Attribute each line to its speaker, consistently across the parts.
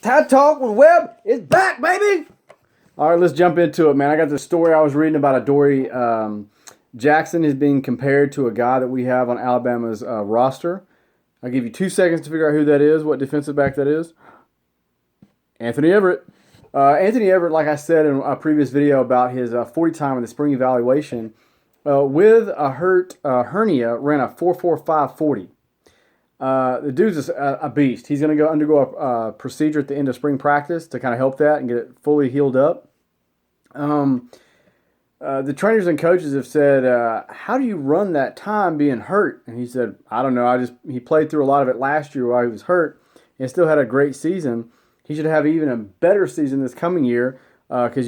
Speaker 1: Talk with Webb is back, baby. All right, let's jump into it, man. I got this story I was reading about Adoree Jackson is being compared to a guy that we have on Alabama's roster. I'll give you 2 seconds to figure out who that is, what defensive back that is. Anthony Everett. Anthony Everett, like I said in a previous video about his 40 time in the spring evaluation, with a hurt hernia, ran a 4.45 40. The dude's a beast. He's going to undergo a procedure at the end of spring practice to kind of help that and get it fully healed up. The trainers and coaches have said, how do you run that time being hurt? And he said, I don't know. He played through a lot of it last year while he was hurt and still had a great season. He should have even a better season this coming year because,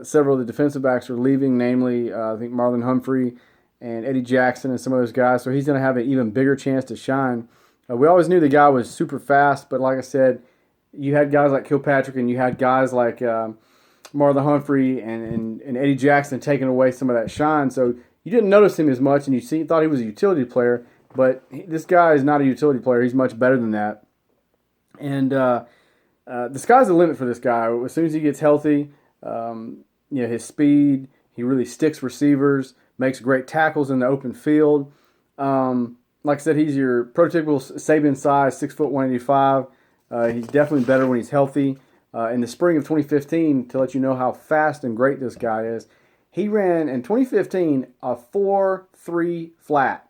Speaker 1: several of the defensive backs are leaving, namely, I think Marlon Humphrey and Eddie Jackson and some of those guys. So he's going to have an even bigger chance to shine. We always knew the guy was super fast, but like I said, you had guys like Kilpatrick and you had guys like Marlon Humphrey and Eddie Jackson taking away some of that shine. So you didn't notice him as much, and you thought he was a utility player, but this guy is not a utility player. He's much better than that. And the sky's the limit for this guy. As soon as he gets healthy, his speed, he really sticks receivers, makes great tackles in the open field. Like I said, he's your prototypical Saban size, 6 foot 185. He's definitely better when he's healthy. In the spring of 2015, to let you know how fast and great this guy is, he ran in 2015 a 4.3 flat.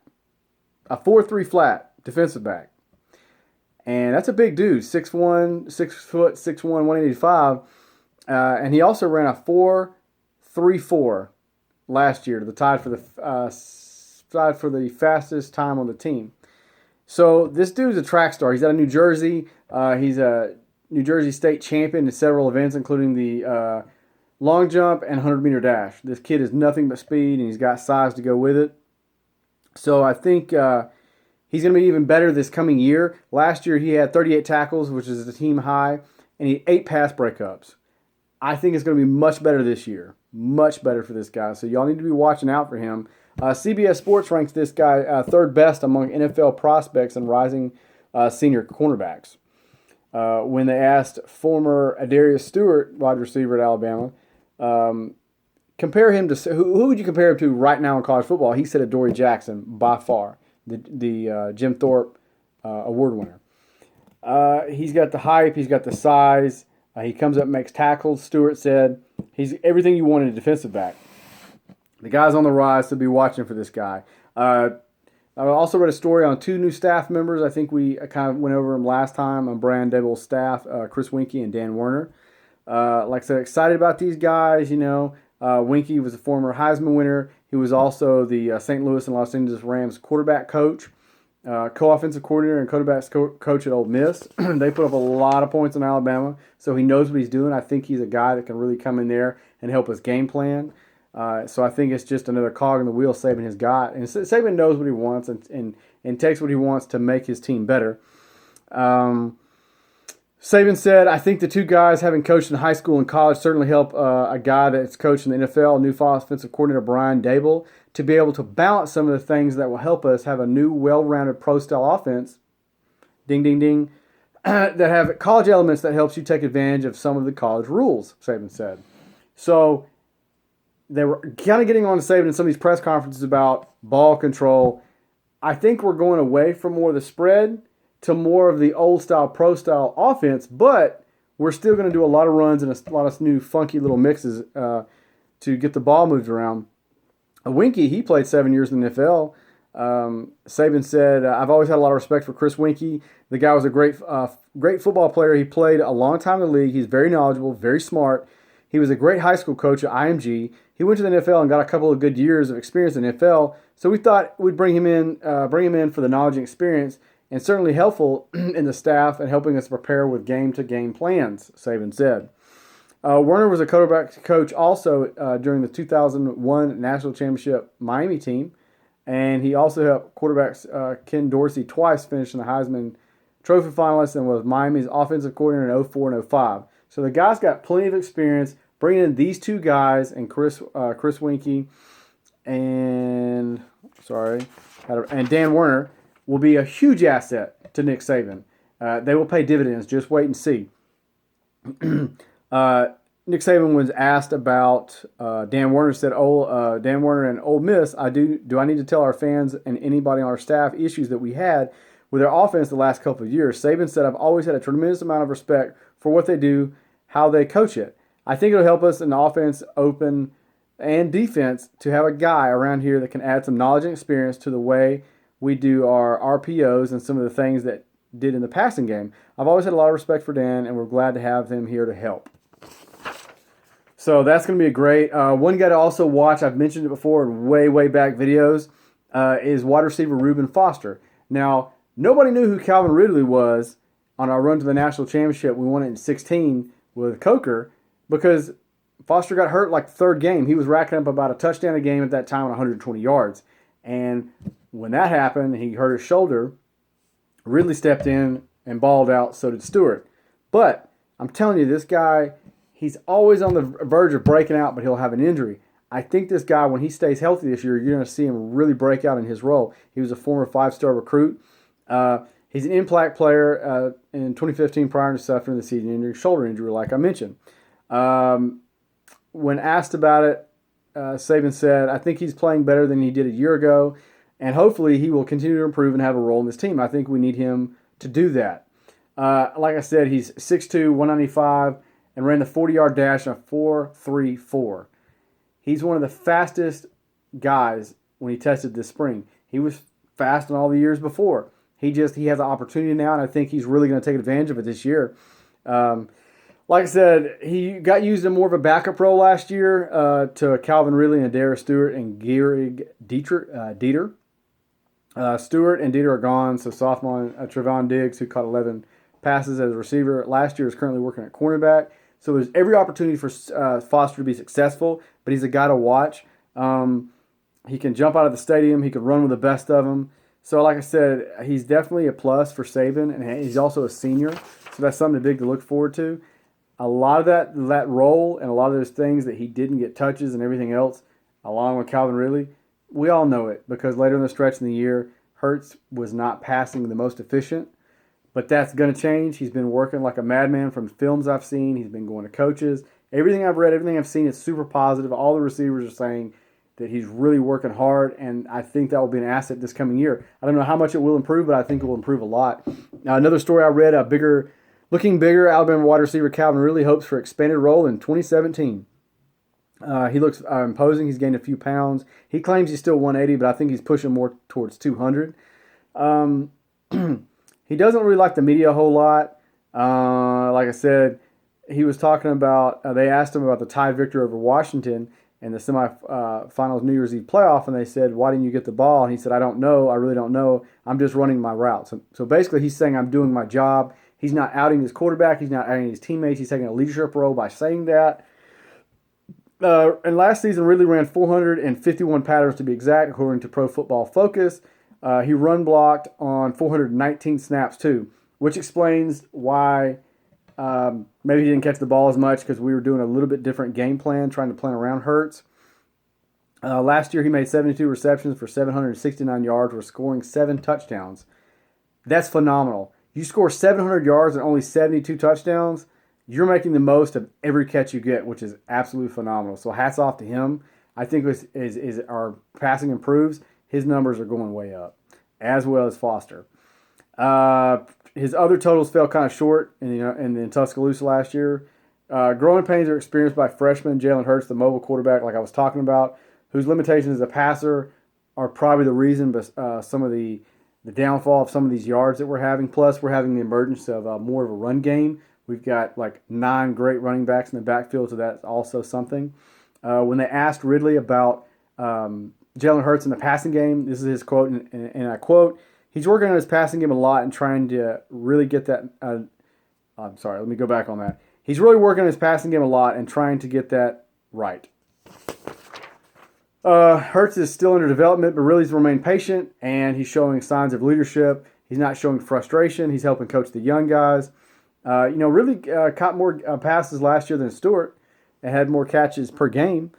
Speaker 1: A 4.3 flat defensive back. And that's a big dude, 6'1", 6 foot, 6'1", 185. And he also ran a 4.34 last year to the tied for the fastest time on the team. So this dude's a track star. He's out of New Jersey. He's a New Jersey State champion in several events, including the long jump and 100-meter dash. This kid is nothing but speed, and he's got size to go with it. So I think he's going to be even better this coming year. Last year he had 38 tackles, which is the team high, and he had 8 pass breakups. I think it's going to be much better this year. Much better for this guy. So y'all need to be watching out for him. CBS Sports ranks this guy third best among NFL prospects and rising senior cornerbacks. When they asked former Adarius Stewart, wide receiver at Alabama, compare him to who would you compare him to right now in college football? He said Adoree Jackson by far, the Jim Thorpe award winner. He's got the hype. He's got the size. He comes up and makes tackles. Stewart said he's everything you want in a defensive back. The guy's on the rise, so be watching for this guy. I also read a story on 2 new staff members. I think we kind of went over them last time on Bama Daboll's staff, Chris Winkie and Dan Werner. Like I said, excited about these guys. Winkie was a former Heisman winner. He was also the St. Louis and Los Angeles Rams quarterback coach, co-offensive coordinator and quarterback coach at Ole Miss. They put up a lot of points in Alabama, so he knows what he's doing. I think he's a guy that can really come in there and help us game plan. So I think it's just another cog in the wheel Saban has got. And Saban knows what he wants and takes what he wants to make his team better. Saban said, I think the 2 guys having coached in high school and college certainly help a guy that's coached in the NFL, new offensive coordinator Brian Daboll, to be able to balance some of the things that will help us have a new, well-rounded pro-style offense, ding, ding, ding, that have college elements that helps you take advantage of some of the college rules, Saban said. So they were kind of getting on to Saban in some of these press conferences about ball control. I think we're going away from more of the spread to more of the old-style, pro-style offense, but we're still going to do a lot of runs and a lot of new funky little mixes to get the ball moved around. Winkie, he played 7 years in the NFL. Saban said, I've always had a lot of respect for Chris Winkie. The guy was a great football player. He played a long time in the league. He's very knowledgeable, very smart. He was a great high school coach at IMG. He went to the NFL and got a couple of good years of experience in the NFL. So we thought we'd bring him in for the knowledge and experience, and certainly helpful in the staff and helping us prepare with game-to-game plans, Saban said. Werner was a quarterback coach also during the 2001 National Championship Miami team, and he also helped quarterbacks Ken Dorsey twice finish in the Heisman Trophy finalist and was Miami's offensive coordinator in 2004 and 2005. So the guy's got plenty of experience. Bringing in these 2 guys and Chris Winkie and Dan Werner will be a huge asset to Nick Saban. They will pay dividends. Just wait and see. uh, Nick Saban was asked about Dan Werner. Said, "Oh, Dan Werner and Ole Miss. Do I need to tell our fans and anybody on our staff issues that we had with their offense the last couple of years?" Saban said, "I've always had a tremendous amount of respect for what they do, how they coach it. I think it'll help us in offense, open, and defense to have a guy around here that can add some knowledge and experience to the way we do our RPOs and some of the things that did in the passing game. I've always had a lot of respect for Dan, and we're glad to have him here to help." So that's going to be a great one guy to also watch. I've mentioned it before in way back videos. Is wide receiver Reuben Foster. Now, nobody knew who Calvin Ridley was on our run to the national championship. We won it in 16 with Coker because Foster got hurt like third game. He was racking up about a touchdown a game at that time on 120 yards. And when that happened, he hurt his shoulder. Ridley stepped in and balled out, so did Stewart. But I'm telling you, this guy, he's always on the verge of breaking out, but he'll have an injury. I think this guy, when he stays healthy this year, you're going to see him really break out in his role. He was a former 5-star recruit. He's an impact player in 2015 prior to suffering the season injury, shoulder injury, like I mentioned. When asked about it, Saban said, "I think he's playing better than he did a year ago, and hopefully he will continue to improve and have a role in this team. I think we need him to do that." Like I said, he's 6'2", 195, and ran the 40-yard dash in a 4.34. He's one of the fastest guys when he tested this spring. He was fast in all the years before. He has an opportunity now, and I think he's really going to take advantage of it this year. Like I said, he got used in more of a backup role last year to Calvin Ridley and Darius Stewart and Gehrig Dieter. Stewart and Dieter are gone, so sophomore Trevon Diggs, who caught 11 passes as a receiver last year, is currently working at cornerback. So there's every opportunity for Foster to be successful, but he's a guy to watch. He can jump out of the stadium. He can run with the best of them. So like I said, he's definitely a plus for Saban, and he's also a senior, so that's something big to look forward to. A lot of that role and a lot of those things that he didn't get touches and everything else, along with Calvin Ridley, we all know it because later in the stretch in the year, Hurts was not passing the most efficient. But that's going to change. He's been working like a madman from films I've seen. He's been going to coaches. Everything I've read, everything I've seen is super positive. All the receivers are saying that he's really working hard, and I think that will be an asset this coming year. I don't know how much it will improve, but I think it will improve a lot. Now, another story I read, looking bigger, Alabama wide receiver Calvin Ridley hopes for expanded role in 2017. He looks imposing. He's gained a few pounds. He claims he's still 180, but I think he's pushing more towards 200. He doesn't really like the media a whole lot. Like I said, he was talking about, they asked him about the tie victory over Washington in the semifinals New Year's Eve playoff, and they said, "Why didn't you get the ball?" And he said, "I don't know. I really don't know. I'm just running my routes." So basically he's saying, "I'm doing my job." He's not outing his quarterback. He's not outing his teammates. He's taking a leadership role by saying that. And last season, Ridley ran 451 patterns to be exact, according to Pro Football Focus. He run blocked on 419 snaps too, which explains why maybe he didn't catch the ball as much because we were doing a little bit different game plan, trying to plan around Hurts. Last year, he made 72 receptions for 769 yards, or scoring 7 touchdowns. That's phenomenal. You score 700 yards and only 72 touchdowns, you're making the most of every catch you get, which is absolutely phenomenal. So hats off to him. I think as our passing improves, his numbers are going way up, as well as Foster. His other totals fell kind of short in Tuscaloosa last year. Growing pains are experienced by freshman Jalen Hurts, the mobile quarterback, like I was talking about, whose limitations as a passer are probably the reason, but some of the downfall of some of these yards that we're having. Plus, we're having the emergence of more of a run game. We've got like 9 great running backs in the backfield, so that's also something. When they asked Ridley about Jalen Hurts in the passing game, this is his quote, and I quote, "He's working on his passing game a lot and trying to really get that." I'm sorry, let me go back on that. He's really working on his passing game a lot and trying to get that right. Hurts is still under development, but really he's remained patient, and he's showing signs of leadership. He's not showing frustration. He's helping coach the young guys. Really caught more passes last year than Stewart and had more catches per game.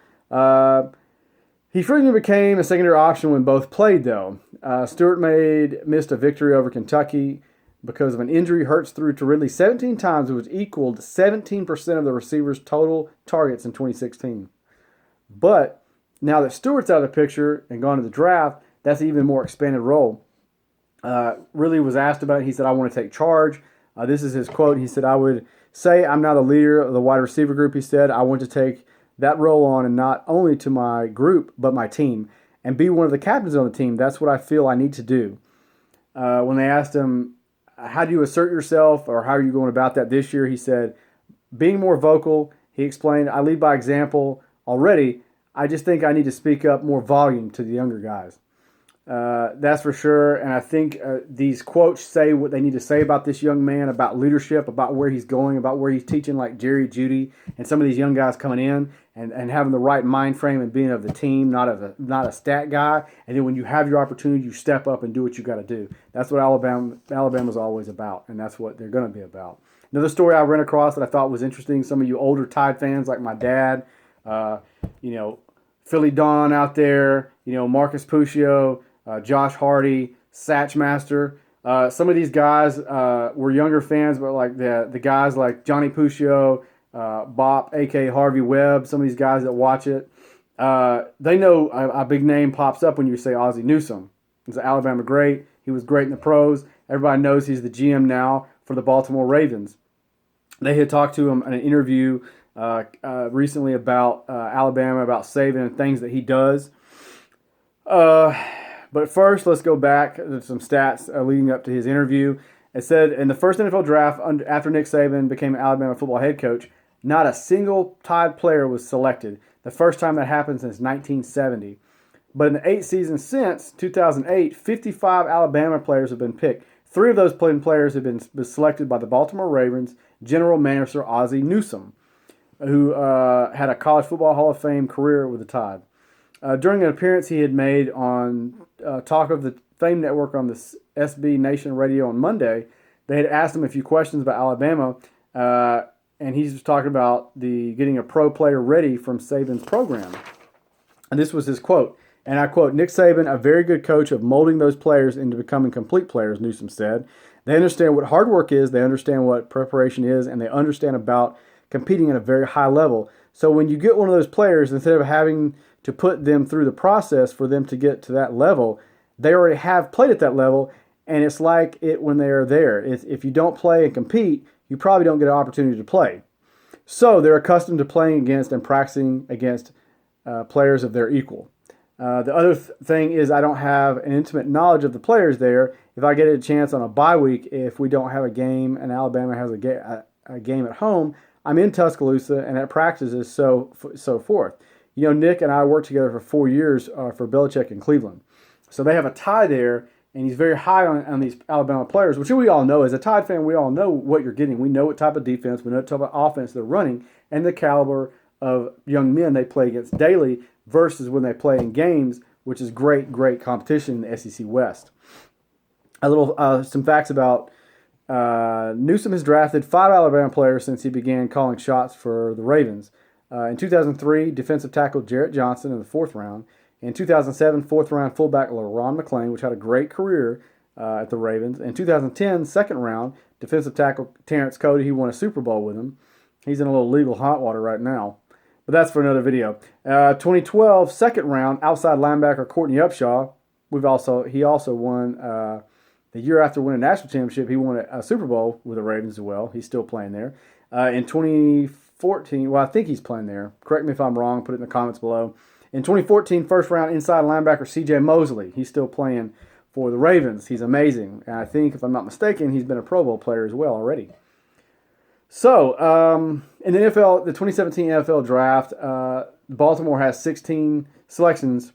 Speaker 1: He frequently became a secondary option when both played, though. Stewart missed a victory over Kentucky because of an injury. Hurts threw to Ridley 17 times, which equaled 17% of the receivers' total targets in 2016. But now that Stewart's out of the picture and gone to the draft, that's an even more expanded role. Ridley was asked about it. He said, "I want to take charge." This is his quote. He said, "I would say I'm now the leader of the wide receiver group." He said, "I want to take that role on, and not only to my group, but my team, and be one of the captains on the team. That's what I feel I need to do." When they asked him, "How do you assert yourself, or how are you going about that this year?" he said, "Being more vocal." He explained, "I lead by example already. I just think I need to speak up more volume to the younger guys." That's for sure. And I think these quotes say what they need to say about this young man, about leadership, about where he's going, about where he's teaching, like Jerry Jeudy and some of these young guys coming in and having the right mind frame and being of the team, not a stat guy. And then when you have your opportunity, you step up and do what you got to do. That's what Alabama's always about, and that's what they're going to be about. Another story I ran across that I thought was interesting. Some of you older Tide fans, like my dad, Philly Don out there, Marcus Puccio, Josh Hardy, Satchmaster. Some of these guys were younger fans, but like the guys like Johnny Puccio, Bop, a.k.a. Harvey Webb, some of these guys that watch it, they know a big name pops up when you say Ozzie Newsome. He's an Alabama great. He was great in the pros. Everybody knows he's the GM now for the Baltimore Ravens. They had talked to him in an interview recently about Alabama, about Saban and things that he does. But first, let's go back to some stats leading up to his interview. It said in the first NFL draft after Nick Saban became an Alabama football head coach, not a single Tide player was selected. The first time that happened since 1970. But in the 8 seasons since 2008, 55 Alabama players have been picked. 3 of those players have been selected by the Baltimore Ravens general manager Ozzie Newsome, who had a college football Hall of Fame career with the Tide. During an appearance he had made on Talk of the Fame Network on the SB Nation radio on Monday, they had asked him a few questions about Alabama, and he's just talking about getting a pro player ready from Saban's program. And this was his quote, and I quote, "Nick Saban, a very good coach of molding those players into becoming complete players," Newsome said. "They understand what hard work is, they understand what preparation is, and they understand about competing at a very high level. So when you get one of those players, instead of having to put them through the process for them to get to that level, they already have played at that level, and it's like it when they are there. If you don't play and compete, you probably don't get an opportunity to play. So they're accustomed to playing against and practicing against players of their equal. The other thing is I don't have an intimate knowledge of the players there. If I get a chance on a bye week, if we don't have a game and Alabama has a game at home, I'm in Tuscaloosa and at practices, so forth. Nick and I worked together for 4 years for Belichick in Cleveland. So they have a tie there, and he's very high on these Alabama players, which we all know. As a Tide fan, we all know what you're getting. We know what type of defense, we know what type of offense they're running, and the caliber of young men they play against daily versus when they play in games, which is great competition in the SEC West. Some facts about Newsome has drafted 5 Alabama players since he began calling shots for the Ravens. In 2003, defensive tackle Jarrett Johnson in the 4th round. In 2007, 4th round fullback LaRon McClain, which had a great career at the Ravens. In 2010, 2nd round, defensive tackle Terrence Cody. He won a Super Bowl with him. He's in a little legal hot water right now. But that's for another video. 2012, 2nd round, outside linebacker Courtney Upshaw. He also won the year after winning a national championship. He won a Super Bowl with the Ravens as well. He's still playing there. In 2014, I think he's playing there. Correct me if I'm wrong. Put it in the comments below. In 2014, 1st round inside linebacker C.J. Mosley. He's still playing for the Ravens. He's amazing. And I think, if I'm not mistaken, he's been a Pro Bowl player as well already. So, in the NFL, the 2017 NFL draft, Baltimore has 16 selections,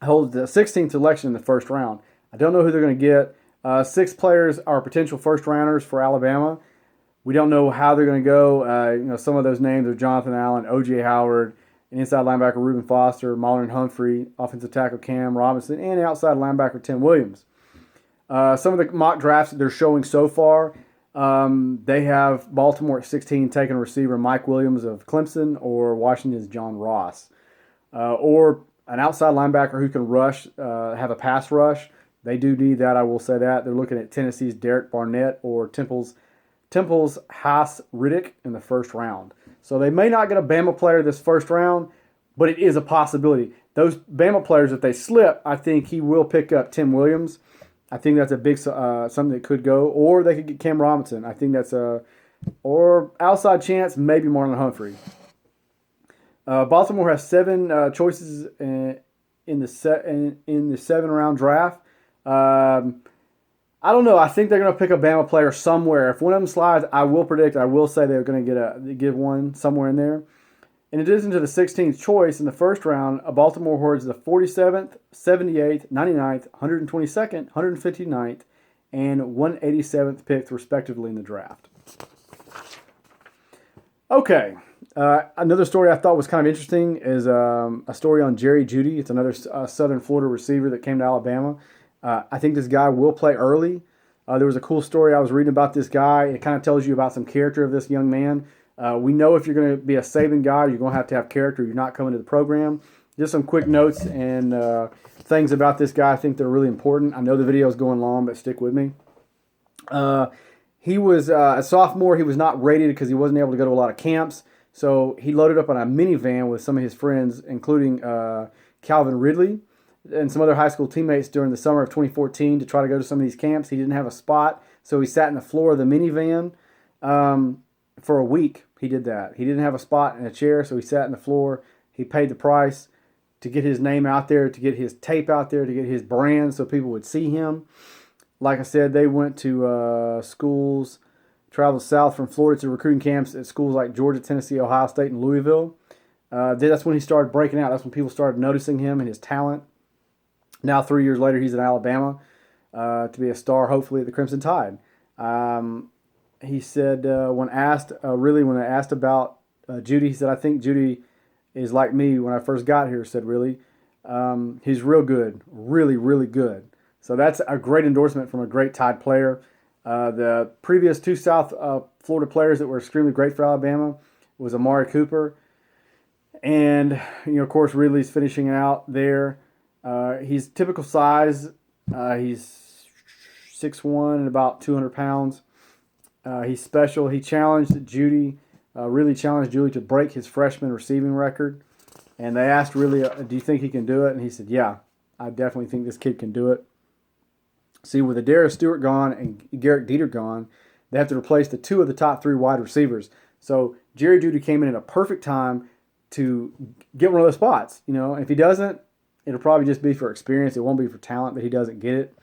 Speaker 1: holds the 16th selection in the 1st round. I don't know who they're going to get. 6 players are potential 1st rounders for Alabama. We don't know how they're going to go. Some of those names are Jonathan Allen, O.J. Howard, an inside linebacker Reuben Foster, Marlon Humphrey, offensive tackle Cam Robinson, and outside linebacker Tim Williams. Some of the mock drafts that they're showing so far, they have Baltimore at 16 taking receiver Mike Williams of Clemson, or Washington's John Ross. Or an outside linebacker who can rush, have a pass rush, They do need that, I will say that. They're looking at Tennessee's Derek Barnett or Temple's Haas Riddick in the first round. So they may not get a Bama player this first round, but it is a possibility. Those Bama players, if they slip, I think he will pick up Tim Williams. I think that's a big something that could go. Or they could get Cam Robinson. I think that's or outside chance, maybe Marlon Humphrey. Baltimore has 7 choices in the 7-round draft. I don't know. I think they're going to pick a Bama player somewhere. If one of them slides, I will say they're going to give one somewhere in there. In addition to the 16th choice in the first round, Baltimore hoards the 47th, 78th, 99th, 122nd, 159th, and 187th picks, respectively, in the draft. Okay. Another story I thought was kind of interesting is a story on Jerry Jeudy. It's another Southern Florida receiver that came to Alabama. I think this guy will play early. There was a cool story I was reading about this guy. It kind of tells you about some character of this young man. We know if you're going to be a Saban guy, you're going to have character. You're not coming to the program. Just some quick notes and things about this guy I think they're really important. I know the video is going long, but stick with me. He was a sophomore. He was not rated because he wasn't able to go to a lot of camps. So he loaded up on a minivan with some of his friends, including Calvin Ridley and some other high school teammates during the summer of 2014 to try to go to some of these camps. He didn't have a spot, so he sat in the floor of the minivan for a week. He did that. He didn't have a spot in a chair, so he sat in the floor. He paid the price to get his name out there, to get his tape out there, to get his brand so people would see him. Like I said, they went to schools, traveled south from Florida to recruiting camps at schools like Georgia, Tennessee, Ohio State, and Louisville. That's when he started breaking out. That's when people started noticing him and his talent. Now, 3 years later, he's in Alabama to be a star, hopefully, at the Crimson Tide. He said when asked about Jeudy, he said, I think Jeudy is like me when I first got here, said really. He's real good, really, really good. So that's a great endorsement from a great Tide player. The previous 2 South Florida players that were extremely great for Alabama was Amari Cooper. And, of course, Ridley's finishing out there. He's typical size. He's 6'1" and about 200 pounds. He's special. He challenged Jeudy, really challenged Jeudy to break his freshman receiving record. And they asked, really, do you think he can do it? And he said, yeah, I definitely think this kid can do it. See, with Adarius Stewart gone and Garrett Dieter gone, they have to replace the 2 of the top 3 wide receivers. So Jerry Jeudy came in at a perfect time to get one of those spots. And if he doesn't, it'll probably just be for experience. It won't be for talent, but he doesn't get it.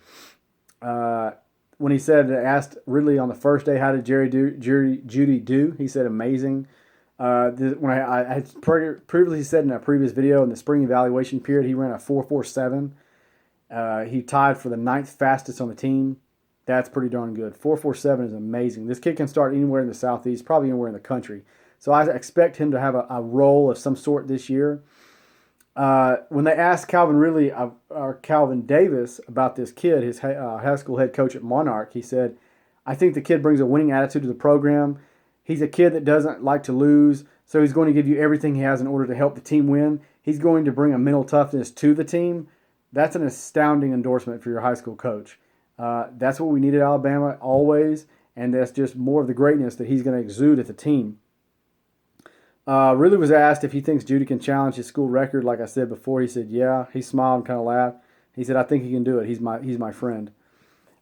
Speaker 1: When he asked Ridley on the first day, how did Jerry Jeudy do? He said, amazing. When I had previously said in a previous video, in the spring evaluation period, he ran a 4.47. He tied for the 9th fastest on the team. That's pretty darn good. 4.47 is amazing. This kid can start anywhere in the Southeast, probably anywhere in the country. So I expect him to have a role of some sort this year. When they asked Calvin Ridley or Calvin Davis about this kid, his high school head coach at Monarch, he said, I think the kid brings a winning attitude to the program. He's a kid that doesn't like to lose, so he's going to give you everything he has in order to help the team win. He's going to bring a mental toughness to the team. That's an astounding endorsement for your high school coach. That's what we need at Alabama always, and that's just more of the greatness that he's going to exude at the team. Ridley was asked if he thinks Jeudy can challenge his school record. Like I said before, he said, yeah. He smiled and kind of laughed. He said, I think he can do it. He's my friend.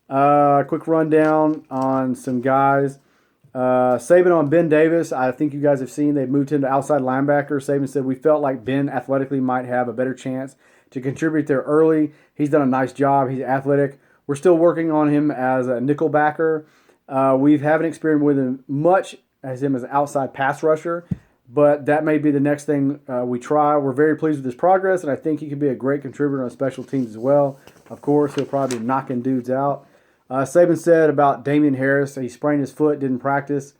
Speaker 1: Quick rundown on some guys. Saban on Ben Davis. I think you guys have seen they've moved him to outside linebacker. Saban said, we felt like Ben athletically might have a better chance to contribute there early. He's done a nice job. He's athletic. We're still working on him as a nickel backer. We haven't experimented with him much as an outside pass rusher, but that may be the next thing we try. We're very pleased with his progress, and I think he could be a great contributor on special teams as well. Of course, he'll probably be knocking dudes out. Saban said about Damian Harris, he sprained his foot, didn't practice,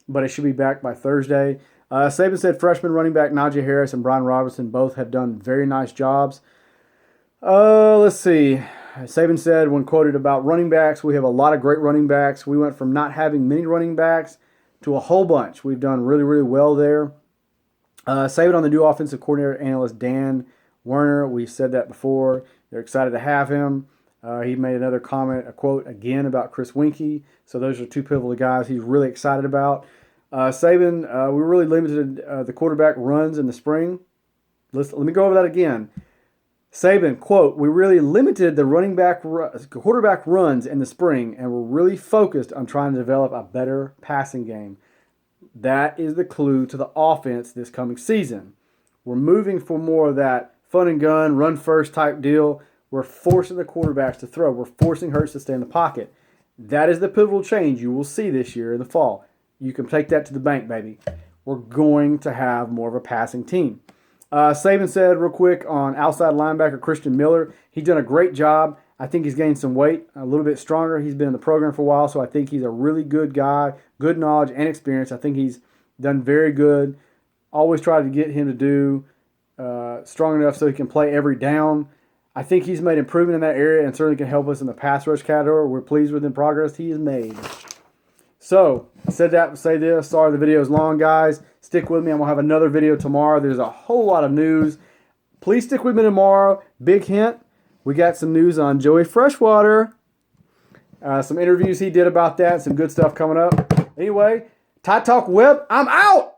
Speaker 1: but it should be back by Thursday. Saban said freshman running back Najee Harris and Brian Robinson both have done very nice jobs. Let's see. Saban said when quoted about running backs, we have a lot of great running backs. We went from not having many running backs to a whole bunch. We've done really, really well there. Saban on the new offensive coordinator analyst Dan Werner. We said that before. They're excited to have him. He made another comment, a quote again about Chris Winkie. So those are two pivotal guys he's really excited about. Saban, we really limited the quarterback runs in the spring. Let me go over that again. Saban, quote, we really limited the quarterback runs in the spring, and we're really focused on trying to develop a better passing game. That is the clue to the offense this coming season. We're moving for more of that fun and gun, run first type deal. We're forcing the quarterbacks to throw. We're forcing Hurts to stay in the pocket. That is the pivotal change you will see this year in the fall. You can take that to the bank, baby. We're going to have more of a passing team. Saban said real quick on outside linebacker Christian Miller, he's done a great job. I think he's gained some weight, a little bit stronger. He's been in the program for a while, so I think he's a really good guy, good knowledge and experience. I think he's done very good. Always tried to get him to do strong enough so he can play every down. I think he's made improvement in that area and certainly can help us in the pass rush category. We're pleased with the progress he has made. So, I said that to say this. Sorry the video is long, guys. Stick with me. I'm going to have another video tomorrow. There's a whole lot of news. Please stick with me tomorrow. Big hint, we got some news on Joey Freshwater. Some interviews he did about that. Some good stuff coming up. Anyway, Talk Webb, I'm out!